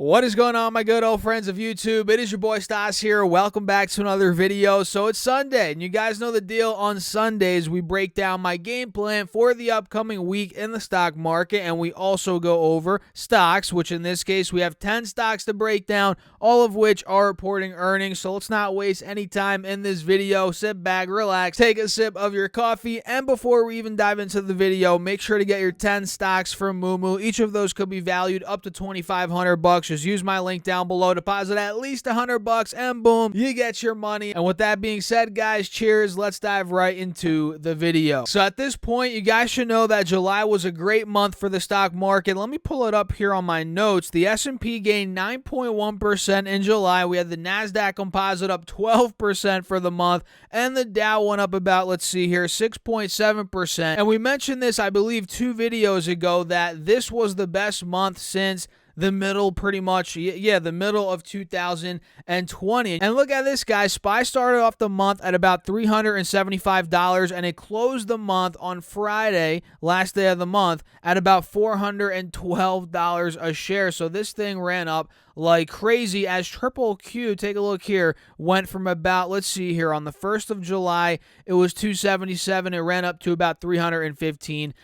What is going on, my good old friends of YouTube? It is your boy Stas here. Welcome back to another video. So it's Sunday, and you guys know the deal. On Sundays, we break down my game plan for the upcoming week in the stock market, and we also go over stocks, which in this case, we have 10 stocks to break down, all of which are reporting earnings. So let's not waste any time in this video. Sit back, relax, take a sip of your coffee, and before we even dive into the video, make sure to get your 10 stocks from Moomoo. Each of those could be valued up to $2,500. Just use my link down below, deposit at least $100, and boom, you get your money. And with that being said, guys, cheers. Let's dive right into the video. So at this point, you guys should know that July was a great month for the stock market. Let me pull it up here on my notes. The S&P gained 9.1% in July. We had the NASDAQ composite up 12% for the month, and the Dow went up about, let's see here, 6.7%. And we mentioned this, I believe, 2 videos ago, that this was the best month since the middle, pretty much, the middle of 2020. And look at this, guys. SPY started off the month at about $375, and it closed the month on Friday, last day of the month, at about $412 a share. So this thing ran up like crazy as Triple Q, take a look here, went from about, let's see here, on the 1st of July, it was $277. It ran up to about $315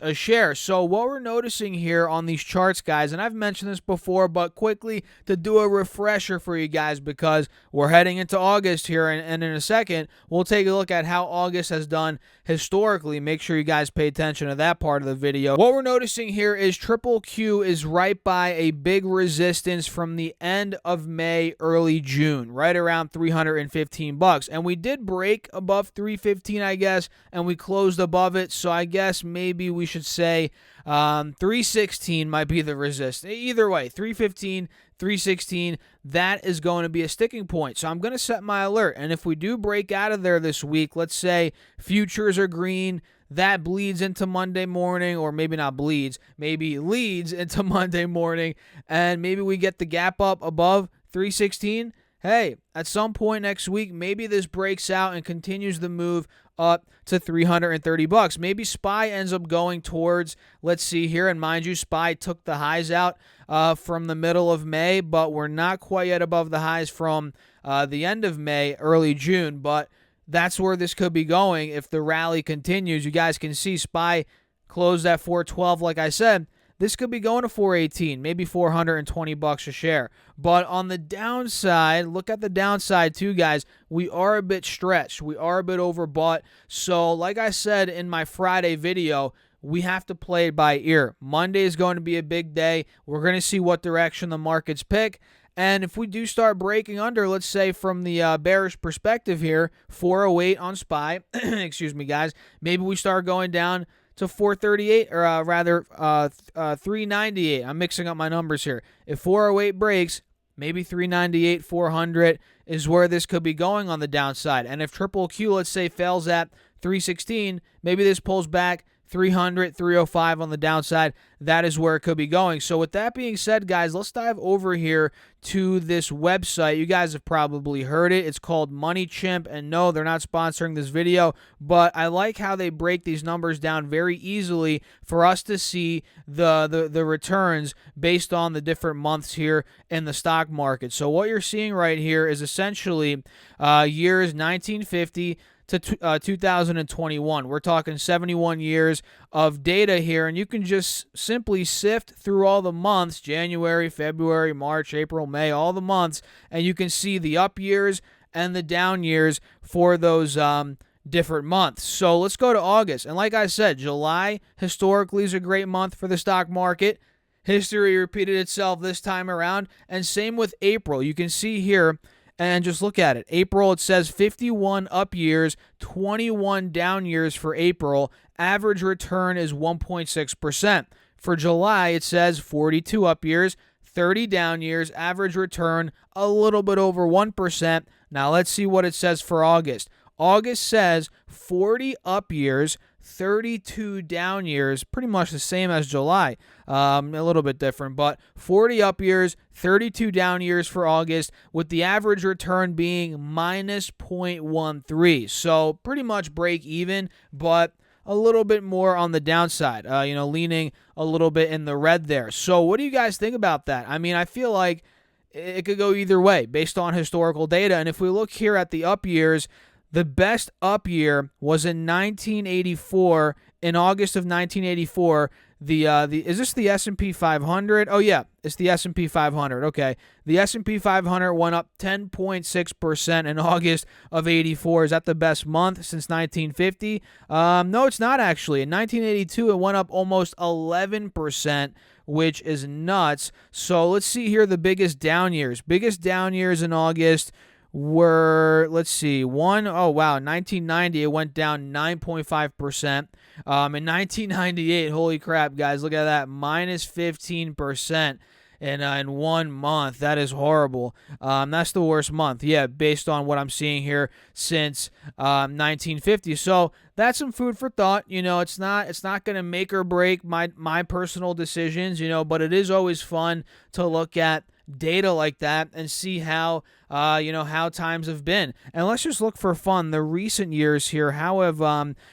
a share. So what we're noticing here on these charts, guys, and I've mentioned this before, but quickly to do a refresher for you guys, because we're heading into August here, and in a second, we'll take a look at how August has done historically. Make sure you guys pay attention to that part of the video. What we're noticing here is Triple Q is right by a big resistance from the end of May, early June, right around $315. And we did break above $315, I guess, and we closed above it. So I guess maybe we should say $316 might be the resistance. Either way, $315, $316, that is going to be a sticking point. So I'm going to set my alert. And if we do break out of there this week, let's say futures are green, that bleeds into Monday morning, or maybe not bleeds, maybe leads into Monday morning, and maybe we get the gap up above 316. Hey, at some point next week, maybe this breaks out and continues the move up to $330. Maybe SPY ends up going towards, let's see here, and mind you, SPY took the highs out from the middle of May, but we're not quite yet above the highs from the end of May, early June, but that's where this could be going if the rally continues. You guys can see SPY closed at 412, like I said. This could be going to 418, maybe $420 a share. But on the downside, look at the downside too, guys. We are a bit stretched. We are a bit overbought. So like I said in my Friday video, we have to play it by ear. Monday is going to be a big day. We're going to see what direction the markets pick. And if we do start breaking under, let's say from the bearish perspective here, 408 on SPY, excuse me, guys, maybe we start going down to 438, or rather 398. I'm mixing up my numbers here. If 408 breaks, maybe 398, 400 is where this could be going on the downside. And if Triple Q, let's say, fails at 316, maybe this pulls back 300, 305 on the downside. That is where it could be going. So with that being said, guys, let's dive over here to this website. You guys have probably heard it. It's called Money Chimp, and no, they're not sponsoring this video, but I like how they break these numbers down very easily for us to see the returns based on the different months here in the stock market. So what you're seeing right here is essentially years 1950 to 2021. We're talking 71 years of data here, and you can just simply sift through all the months, January, February, March, April, May, all the months, and you can see the up years and the down years for those different months. So let's go to August. And like I said, July historically is a great month for the stock market. History repeated itself this time around, and same with April. You can see here, and just look at it. April, it says 51 up years, 21 down years for April. Average return is 1.6%. For July, it says 42 up years, 30 down years. Average return a little bit over 1%. Now let's see what it says for August. August says 40 up years, 32 down years, pretty much the same as July, a little bit different, but 40 up years, 32 down years for August, with the average return being minus 0.13. So pretty much break even, but a little bit more on the downside, leaning a little bit in the red there. So what do you guys think about that? I mean, I feel like it could go either way based on historical data. And if we look here at the up years, the best up year was in 1984. In August of 1984, is this the S&P 500? Oh yeah, it's the S&P 500. Okay, the S&P 500 went up 10.6% in August of 84. Is that the best month since 1950? No, it's not actually. In 1982, it went up almost 11%, which is nuts. So let's see here the biggest down years. Biggest down years in August were, let's see, 1990, it went down 9.5%. In 1998, holy crap, guys, look at that, minus 15% in 1 month. That is horrible. That's the worst month, based on what I'm seeing here since 1950. So that's some food for thought. It's not going to make or break my personal decisions, but it is always fun to look at data like that and see how times have been. And let's just look for fun. The recent years here,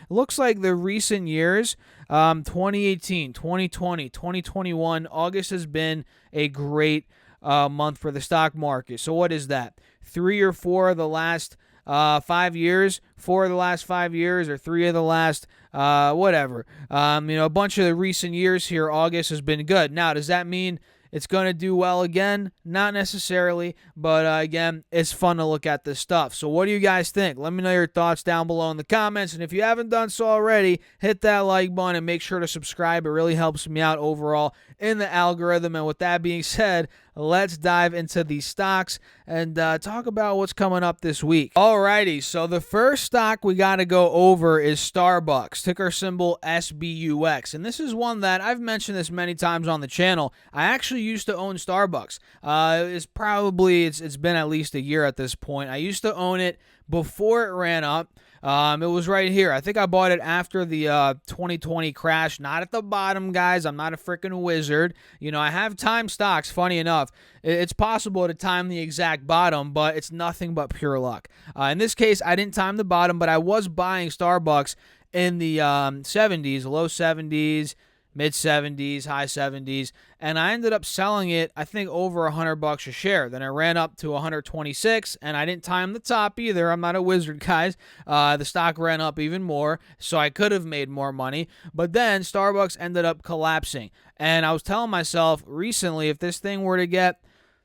looks like the recent years, 2018, 2020, 2021, August has been a great month for the stock market. So what is that? 3 or 4 of the last 5 years, 4 of the last 5 years, or 3 of the last whatever. A bunch of the recent years here, August has been good. Now, does that mean it's going to do well again? Not necessarily, but again, it's fun to look at this stuff. So what do you guys think? Let me know your thoughts down below in the comments, and if you haven't done so already, hit that like button and make sure to subscribe. It really helps me out overall in the algorithm. And with that being said, let's dive into these stocks and talk about what's coming up this week. Alrighty, so the first stock we got to go over is Starbucks, ticker symbol SBUX. And this is one that I've mentioned this many times on the channel. I actually used to own Starbucks. It's been at least a year at this point. I used to own it before it ran up. It was right here. I think I bought it after the 2020 crash. Not at the bottom, guys. I'm not a freaking wizard. I have timed stocks, funny enough. It's possible to time the exact bottom, but it's nothing but pure luck. In this case, I didn't time the bottom, but I was buying Starbucks in the 70s, low 70s, mid 70s, high 70s, and I ended up selling it, I think, over $100 a share. Then it ran up to 126, and I didn't time the top either. I'm not a wizard, guys. The stock ran up even more, so I could have made more money. But then Starbucks ended up collapsing, and I was telling myself recently, if this thing were to get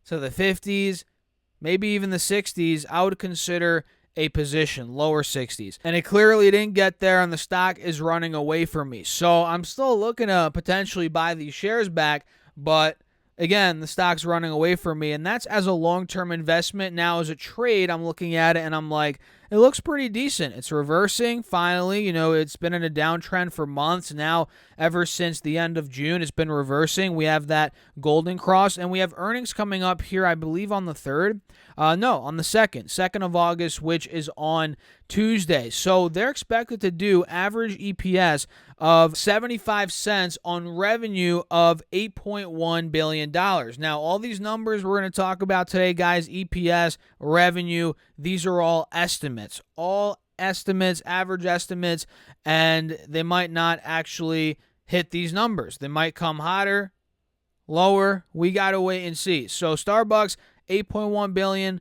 to the 50s, maybe even the 60s, I would consider a position, lower 60s. And it clearly didn't get there, and the stock is running away from me. So I'm still looking to potentially buy these shares back, but again, the stock's running away from me, and that's as a long-term investment. Now, as a trade, I'm looking at it, and I'm like, it looks pretty decent. It's reversing, finally. It's been in a downtrend for months now. Ever since the end of June, it's been reversing. We have that golden cross, and we have earnings coming up here, I believe, on the 3rd. No, on the 2nd of August, which is on Tuesday. So they're expected to do average EPS of 75 cents on revenue of $8.1 billion. Now, all these numbers we're going to talk about today, guys, EPS, revenue, these are all estimates. All estimates, average estimates, and they might not actually hit these numbers. They might come hotter, lower. We got to wait and see. So Starbucks, 8.1 billion,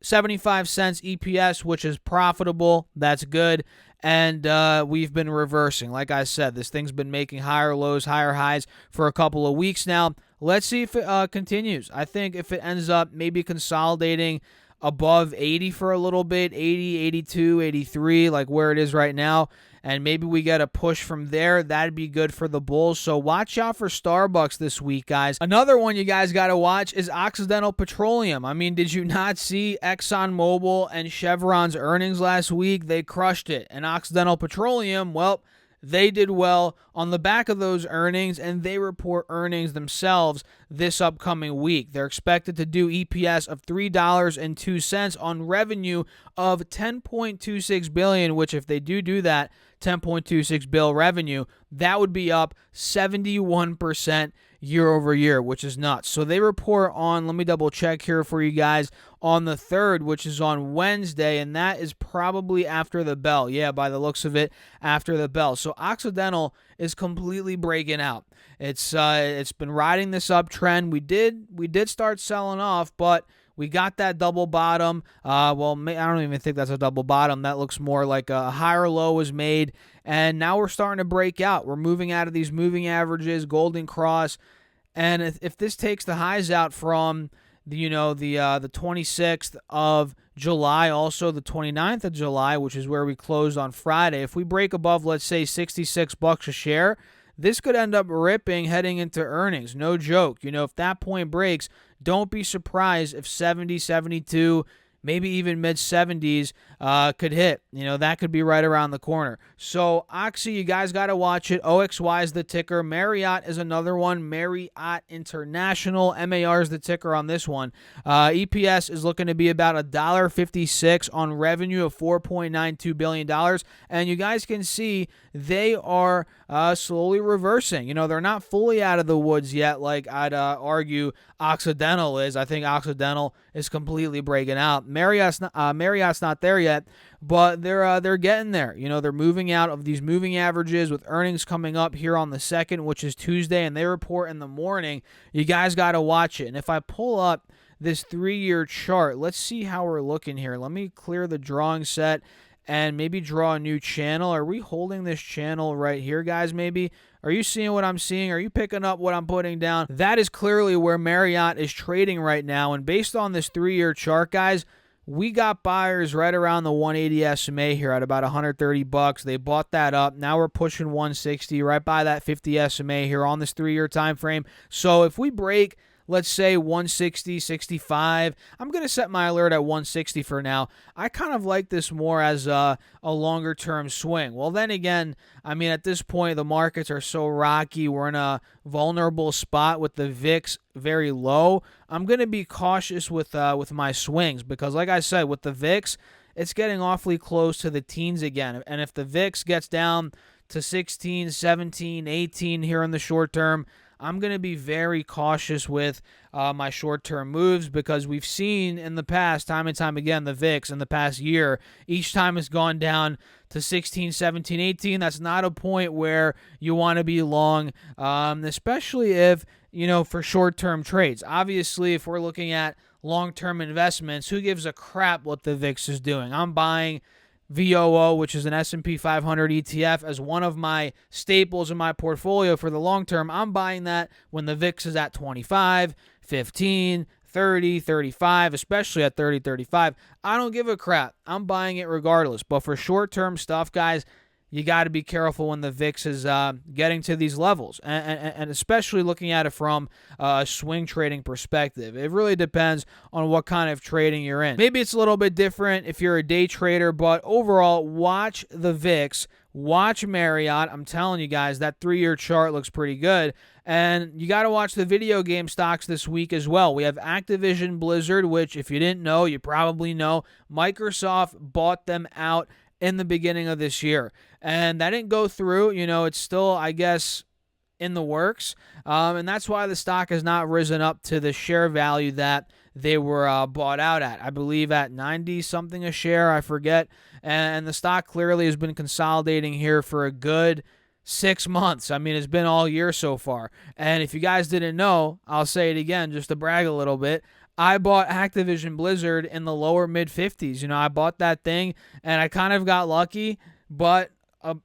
75 cents EPS, which is profitable. That's good. And we've been reversing. Like I said, this thing's been making higher lows, higher highs for a couple of weeks now. Let's see if it continues. I think if it ends up maybe consolidating above 80 for a little bit, 80, 82, 83, like where it is right now, and maybe we get a push from there, that'd be good for the bulls. So watch out for Starbucks this week, guys. Another one you guys got to watch is Occidental Petroleum. I mean, did you not see ExxonMobil and Chevron's earnings last week? They crushed it. And Occidental Petroleum, well, they did well on the back of those earnings, and they report earnings themselves this upcoming week. They're expected to do EPS of $3.02 on revenue of $10.26 billion, which if they do that, $10.26 billion revenue. That would be up 71% year over year, which is nuts. So they report on, let me double check here for you guys, on the 3rd, which is on Wednesday, and that is probably after the bell. Yeah, by the looks of it, after the bell. So Occidental is completely breaking out. It's been riding this uptrend. We did start selling off, but we got that double bottom. I don't even think that's a double bottom. That looks more like a higher low was made, and now we're starting to break out. We're moving out of these moving averages, golden cross, and if this takes the highs out from the 26th of July, also the 29th of July, which is where we closed on Friday, if we break above, let's say, $66 a share, this could end up ripping heading into earnings. No joke. If that point breaks, don't be surprised if 70, 72, maybe even mid-70s could hit. That could be right around the corner. So, Oxy, you guys got to watch it. OXY is the ticker. Marriott is another one. Marriott International. MAR is the ticker on this one. EPS is looking to be about $1.56 on revenue of $4.92 billion. And you guys can see they are slowly reversing. They're not fully out of the woods yet, like I'd argue Occidental is. I think Occidental is completely breaking out. Marriott's not there yet, but they're getting there. They're moving out of these moving averages with earnings coming up here on the 2nd, which is Tuesday, and they report in the morning. You guys got to watch it. And if I pull up this 3-year chart, let's see how we're looking here. Let me clear the drawing set and maybe draw a new channel. Are we holding this channel right here, guys, maybe? Are you seeing what I'm seeing? Are you picking up what I'm putting down? That is clearly where Marriott is trading right now, and based on this 3-year chart, guys, we got buyers right around the 180 SMA here at about $130. They bought that up. Now we're pushing 160, right by that 50 SMA here on this 3-year time frame. So if we break, let's say 160, 65. I'm going to set my alert at 160 for now. I kind of like this more as a longer-term swing. Well, then again, at this point, the markets are so rocky. We're in a vulnerable spot with the VIX very low. I'm going to be cautious with my swings because, like I said, with the VIX, it's getting awfully close to the teens again. And if the VIX gets down to 16, 17, 18 here in the short term, I'm going to be very cautious with my short-term moves because we've seen in the past, time and time again, the VIX in the past year, each time it's gone down to 16, 17, 18. That's not a point where you want to be long, especially if, for short-term trades. Obviously, if we're looking at long-term investments, who gives a crap what the VIX is doing? I'm buying VOO, which is an S&P 500 ETF, as one of my staples in my portfolio for the long term. I'm buying that when the VIX is at 25, 15, 30, 35, especially at 30, 35. I don't give a crap. I'm buying it regardless. But for short-term stuff, guys, you got to be careful when the VIX is getting to these levels, and especially looking at it from a swing trading perspective. It really depends on what kind of trading you're in. Maybe it's a little bit different if you're a day trader, but overall, watch the VIX, watch Marriott. I'm telling you guys, that 3-year chart looks pretty good. And you got to watch the video game stocks this week as well. We have Activision Blizzard, which if you didn't know, you probably know. Microsoft bought them out in the beginning of this year. And that didn't go through. It's still, I guess, in the works. And that's why the stock has not risen up to the share value that they were bought out at. I believe at 90-something a share, I forget. And the stock clearly has been consolidating here for a good 6 months. It's been all year so far. And if you guys didn't know, I'll say it again just to brag a little bit. I bought Activision Blizzard in the lower mid-50s. I bought that thing, and I kind of got lucky, but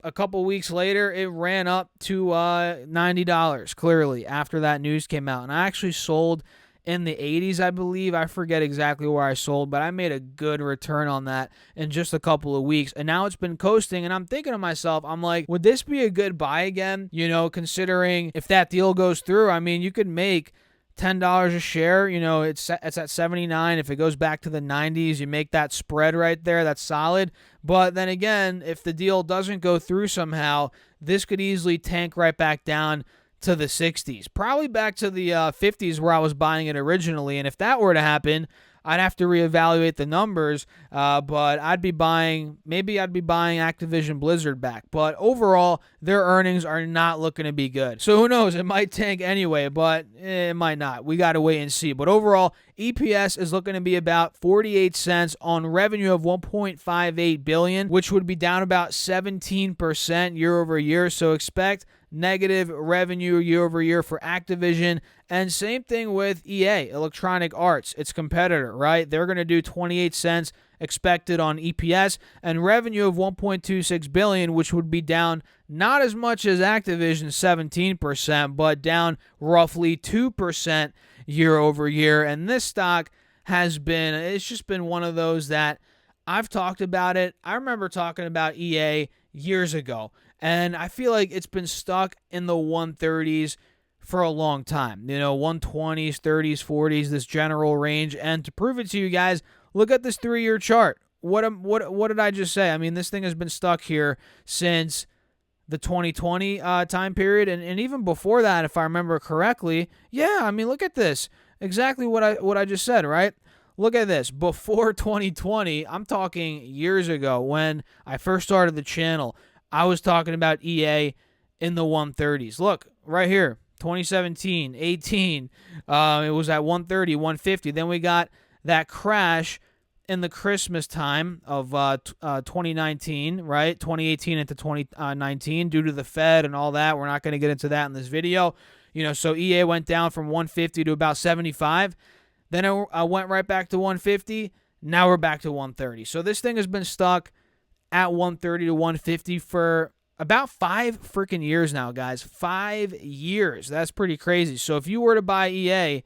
a couple weeks later, it ran up to $90, clearly, after that news came out. And I actually sold in the 80s, I believe. I forget exactly where I sold, but I made a good return on that in just a couple of weeks. And now it's been coasting, and I'm thinking to myself, I'm like, would this be a good buy again? Considering if that deal goes through, you could make $10 a share. It's at 79. If it goes back to the 90s, you make that spread right there. That's solid. But then again, if the deal doesn't go through somehow, this could easily tank right back down to the 60s, probably back to the 50s where I was buying it originally. And if that were to happen, I'd have to reevaluate the numbers, but maybe I'd be buying Activision Blizzard back. But overall, their earnings are not looking to be good. So who knows? It might tank anyway, but it might not. We got to wait and see. But overall, EPS is looking to be about 48 cents on revenue of $1.58 billion, which would be down about 17% year over year. So expect negative revenue year over year for Activision. And same thing with EA, Electronic Arts, its competitor, right? They're going to do 28 cents expected on EPS and revenue of $1.26 billion, which would be down not as much as Activision, 17%, but down roughly 2% year over year. And this stock it's just been one of those that I've talked about it. I remember talking about EA years ago, and I feel like it's been stuck in the 130s for a long time. 120s, 30s, 40s, this general range. And to prove it to you guys, look at this 3-year chart. What did I just say? I mean, this thing has been stuck here since the 2020 time period, and even before that, if I remember correctly. Yeah, I mean, look at this. Exactly what I just said, right? Look at this. Before 2020, I'm talking years ago when I first started the channel, I was talking about EA in the 130s. Look, right here, 2017, 18, it was at 130, 150. Then we got that crash in the Christmas time of 2019, right? 2018 into 2019 due to the Fed and all that. We're not going to get into that in this video. So EA went down from 150 to about 75. Then I went right back to 150. Now we're back to 130. So this thing has been stuck at 130 to 150 for about 5 freaking years now, guys. 5 years. That's pretty crazy. So if you were to buy EA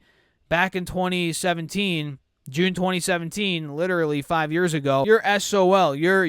back in 2017, June 2017, literally 5 years ago, you're SOL. You're,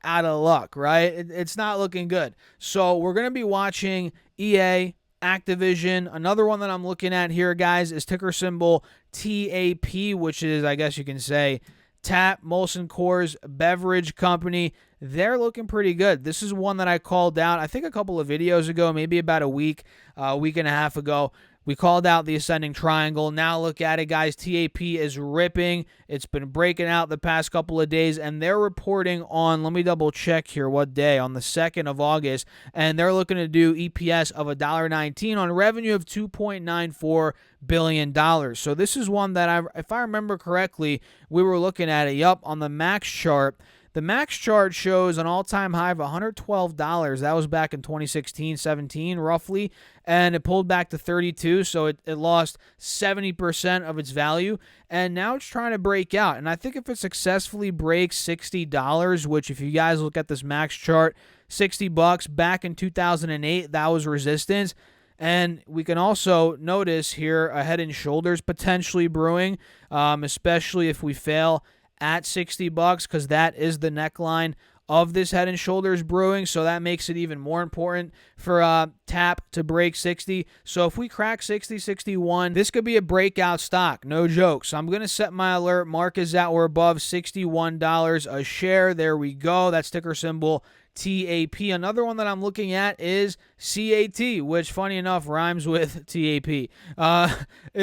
out of luck, right? It's not looking good. So we're going to be watching EA, Activision. Another one that I'm looking at here, guys, is ticker symbol TAP, which is, I guess you can say, TAP, Molson Coors Beverage Company. They're looking pretty good. This is one that I called out, I think a couple of videos ago, maybe about a week and a half ago. We called out the ascending triangle. Now look at it, guys. TAP is ripping. It's been breaking out the past couple of days, and they're reporting on, let me double check here what day, on the 2nd of August, and they're looking to do EPS of $1.19 on revenue of $2.94 billion. So this is one that, if I remember correctly, we were looking at it, on the max chart. The max chart shows an all-time high of $112. That was back in 2016-17, roughly, and it pulled back to 32, so it lost 70% of its value, and now it's trying to break out. And I think if it successfully breaks $60, which if you guys look at this max chart, $60 back in 2008, that was resistance. And we can also notice here a head and shoulders potentially brewing, especially if we fail at $60, because that is the neckline of this head and shoulders brewing. So that makes it even more important for TAP to break 60. So if we crack 60, 61, this could be a breakout stock. No joke. So I'm going to set my alert. Mark is at or above $61 a share. There we go. That's ticker symbol TAP. Another one that I'm looking at is CAT, which funny enough rhymes with TAP. It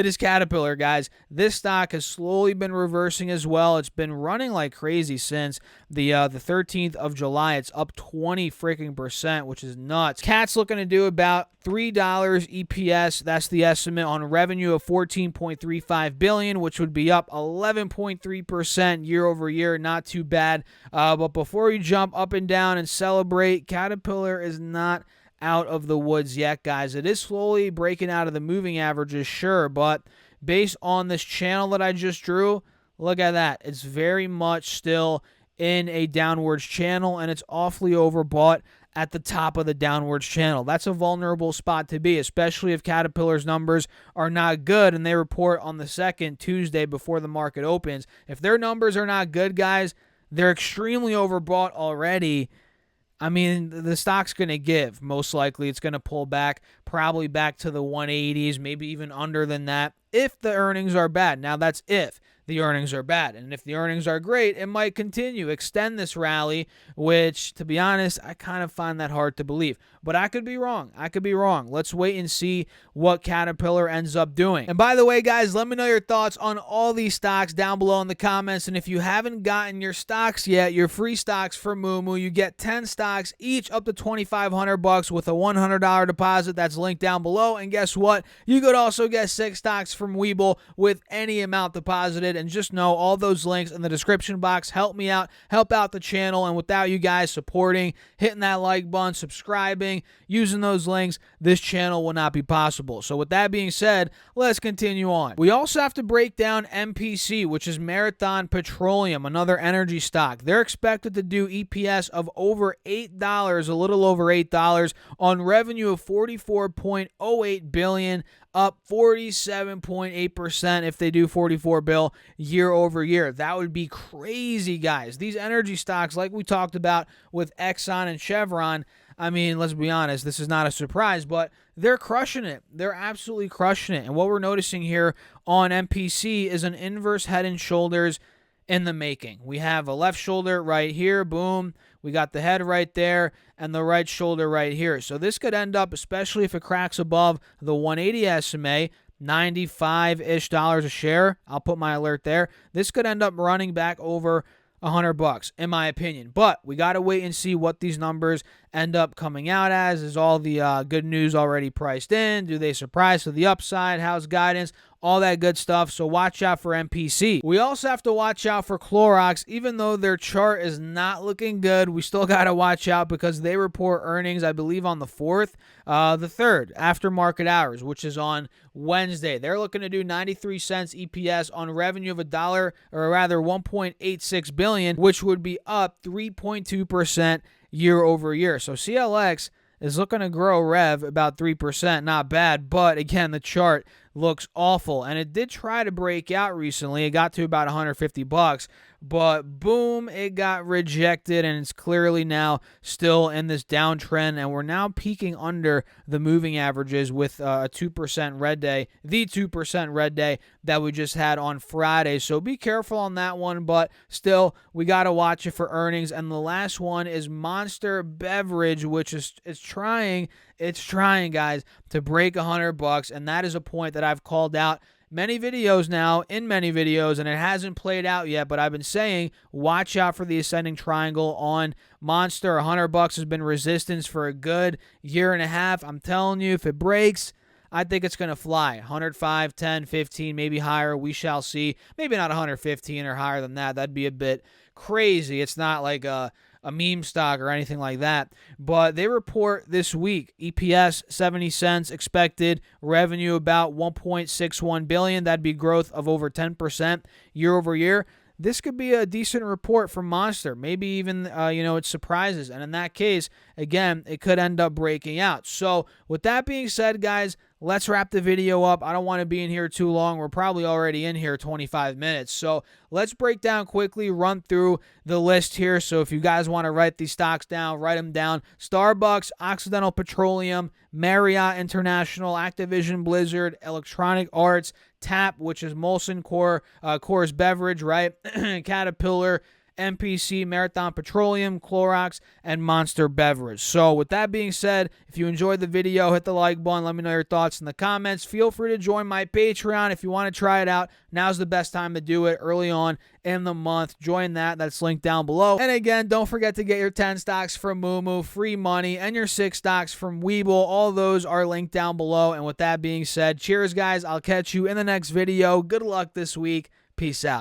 is Caterpillar, guys. This stock has slowly been reversing as well. It's been running like crazy since the 13th of July. It's up 20 freaking percent, which is nuts. Cat's looking to do about $3 EPS. That's the estimate on revenue of $14.35 billion, which would be up 11.3% year over year. Not too bad. But before you jump up and down and celebrate, Caterpillar is not out of the woods yet, guys. It is slowly breaking out of the moving averages, sure, but based on this channel that I just drew, look at that. It's very much still in a downwards channel, and it's awfully overbought at the top of the downwards channel. That's a vulnerable spot to be, especially if Caterpillar's numbers are not good and they report on the 2nd, Tuesday, before the market opens. If their numbers are not good, guys, they're extremely overbought already. I mean, the stock's going to give. Most likely it's going to pull back, probably back to the 180s, maybe even under than that, if the earnings are bad. Now, that's if. the earnings are bad. And if the earnings are great, it might continue, extend this rally, which, to be honest, I kind of find that hard to believe. But I could be wrong. Let's wait and see what Caterpillar ends up doing. And by the way, guys, let me know your thoughts on all these stocks down below in the comments. And if you haven't gotten your stocks yet, your free stocks for Moomoo, you get 10 stocks, each up to $2,500 with a $100 deposit. That's linked down below. And guess what? You could also get 6 stocks from Webull with any amount deposited. And just know all those links in the description box help me out, help out the channel. And without you guys supporting, hitting that like button, subscribing, using those links, this channel will not be possible. So with that being said, let's continue on. We also have to break down MPC, which is Marathon Petroleum, another energy stock. They're expected to do EPS of over $8, a little over $8, on revenue of $44.08 billion, up 47.8% if they do 44 bill year over year. That would be crazy, guys. These energy stocks, like we talked about with Exxon and Chevron, I mean, let's be honest, this is not a surprise, but they're crushing it. They're absolutely crushing it. And what we're noticing here on MPC is an inverse head and shoulders in the making. We have a left shoulder right here, boom. We got the head right there and the right shoulder right here. So this could end up, especially if it cracks above the 180 SMA, $95-ish a share. I'll put my alert there. This could end up running back over $100 in my opinion. But we got to wait and see what these numbers end up coming out as. Is all the good news already priced in? Do they surprise to the upside? How's guidance? All that good stuff. So watch out for MPC. We also have to watch out for Clorox. Even though their chart is not looking good, we still got to watch out because they report earnings, I believe, on the 4th, the 3rd, after market hours, which is on Wednesday. They're looking to do 93 cents EPS on revenue of $1, or rather $1.86 billion, which would be up 3.2% year over year. So CLX is looking to grow rev about 3%. Not bad, but again, the chart looks awful. And it did try to break out recently. It got to about $150, but boom, it got rejected, and it's clearly now still in this downtrend, and we're now peaking under the moving averages with a 2% red day, the 2% red day that we just had on Friday. So be careful on that one, but still, we got to watch it for earnings. And the last one is Monster Beverage, which is trying, guys, to break $100, and that is a point that I've called out in many videos, and it hasn't played out yet, but I've been saying watch out for the ascending triangle on Monster. $100 has been resistance for a good year and a half. I'm telling you, if it breaks, I think it's going to fly. 105, 10, 15, maybe higher. We shall see. Maybe not 115 or higher than that. That'd be a bit crazy. It's not like a meme stock or anything like that. But they report this week, EPS 70 cents expected, revenue about $1.61 billion. That'd be growth of over 10% year over year. This could be a decent report from Monster. Maybe even, it surprises. And in that case, again, it could end up breaking out. So with that being said, guys, let's wrap the video up. I don't want to be in here too long. We're probably already in here 25 minutes. So let's break down quickly, run through the list here. So if you guys want to write these stocks down, write them down. Starbucks, Occidental Petroleum, Marriott International, Activision Blizzard, Electronic Arts, TAP, which is Molson Coors Beverage, right? Caterpillar, MPC, Marathon Petroleum, Clorox, and Monster Beverage. So with that being said, if you enjoyed the video, hit the like button. Let me know your thoughts in the comments. Feel free to join my Patreon if you want to try it out. Now's the best time to do it, early on in the month. Join that. That's linked down below. And again, don't forget to get your 10 stocks from Moomoo, free money, and your 6 stocks from Webull. All those are linked down below. And with that being said, cheers, guys. I'll catch you in the next video. Good luck this week. Peace out.